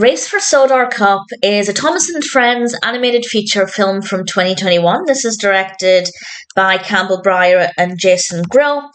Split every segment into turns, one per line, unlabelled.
Race for Sodor Cup is a Thomas and Friends animated feature film from 2021. This is directed by Campbell Bryer and Jason Groh.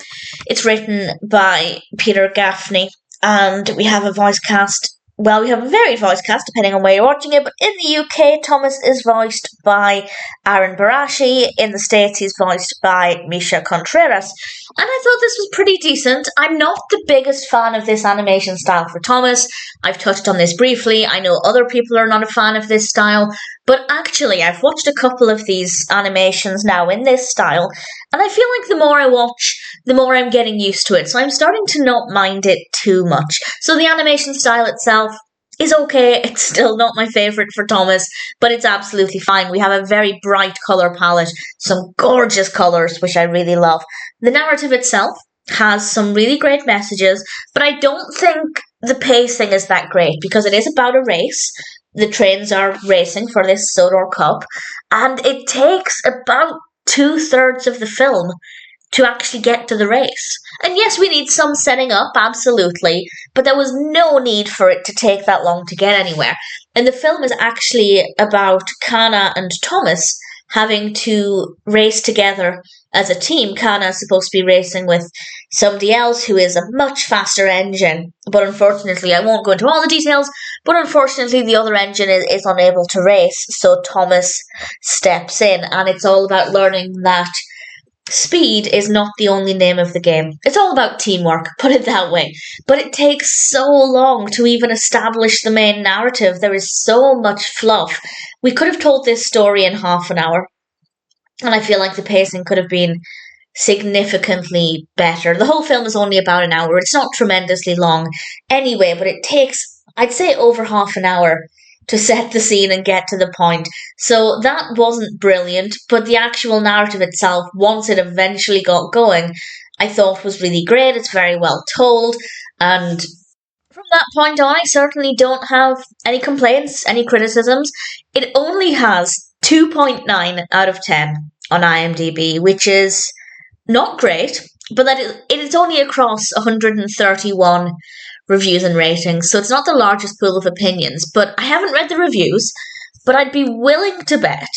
It's written by Peter Gaffney, and we have a voice cast. Well, we have a varied voice cast depending on where you're watching it, but in the UK, Thomas is voiced by Aaron Barashi. In the States, he's voiced by Misha Contreras. And I thought this was pretty decent. I'm not the biggest fan of this animation style for Thomas. I've touched on this briefly. I know other people are not a fan of this style, but actually, I've watched a couple of these animations now in this style, and I feel like the more I watch, the more I'm getting used to it. So I'm starting to not mind it too much. So the animation style itself is okay. It's still not my favourite for Thomas, but it's absolutely fine. We have a very bright colour palette, some gorgeous colours, which I really love. The narrative itself has some really great messages, but I don't think the pacing is that great because it is about a race. The trains are racing for this Sodor Cup, and it takes about 2/3 of the film to actually get to the race. And yes, we need some setting up, absolutely, but there was no need for it to take that long to get anywhere. And the film is actually about Kana and Thomas having to race together as a team. Kana is supposed to be racing with somebody else who is a much faster engine, but unfortunately, I won't go into all the details, but unfortunately the other engine is unable to race, so Thomas steps in, and it's all about learning that speed is not the only name of the game. It's all about teamwork, put it that way. But it takes so long to even establish the main narrative. There is so much fluff. We could have told this story in half an hour, and I feel like the pacing could have been significantly better. The whole film is only about an hour. It's not tremendously long anyway, but it takes, I'd say, over half an hour to set the scene and get to the point. So that wasn't brilliant, but the actual narrative itself, once it eventually got going, I thought was really great. It's very well told, and from that point on, I certainly don't have any complaints, any criticisms. It only has 2.9 out of 10 on IMDb, which is not great, but that it is only across 131 reviews and ratings, so it's not the largest pool of opinions. But I haven't read the reviews, but I'd be willing to bet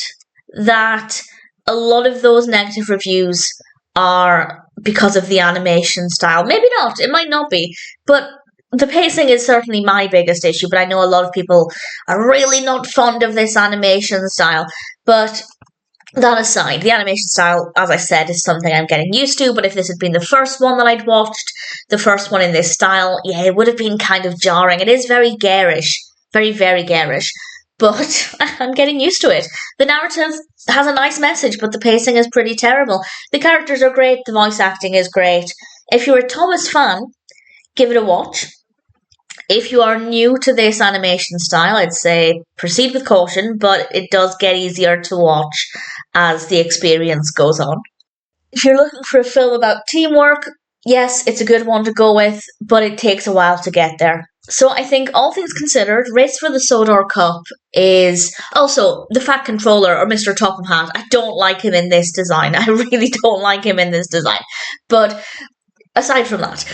that a lot of those negative reviews are because of the animation style. Maybe not, it might not be, but the pacing is certainly my biggest issue, but I know a lot of people are really not fond of this animation style. But that aside, the animation style, as I said, is something I'm getting used to, but if this had been the first one that I'd watched, the first one in this style, yeah, it would have been kind of jarring. It is very garish, very, very garish, but I'm getting used to it. The narrative has a nice message, but the pacing is pretty terrible. The characters are great, the voice acting is great. If you're a Thomas fan, give it a watch. If you are new to this animation style, I'd say proceed with caution, but it does get easier to watch as the experience goes on. If you're looking for a film about teamwork, yes, it's a good one to go with, but it takes a while to get there. So I think, all things considered, Race for the Sodor Cup is also the Fat Controller, or Mr. Topham Hatt. I don't like him in this design. I really don't like him in this design. But aside from that,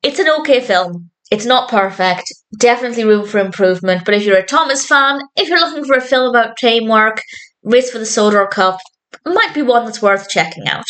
it's an okay film. It's not perfect, definitely room for improvement, but if you're a Thomas fan, if you're looking for a film about teamwork, Race for the Sodor Cup might be one that's worth checking out.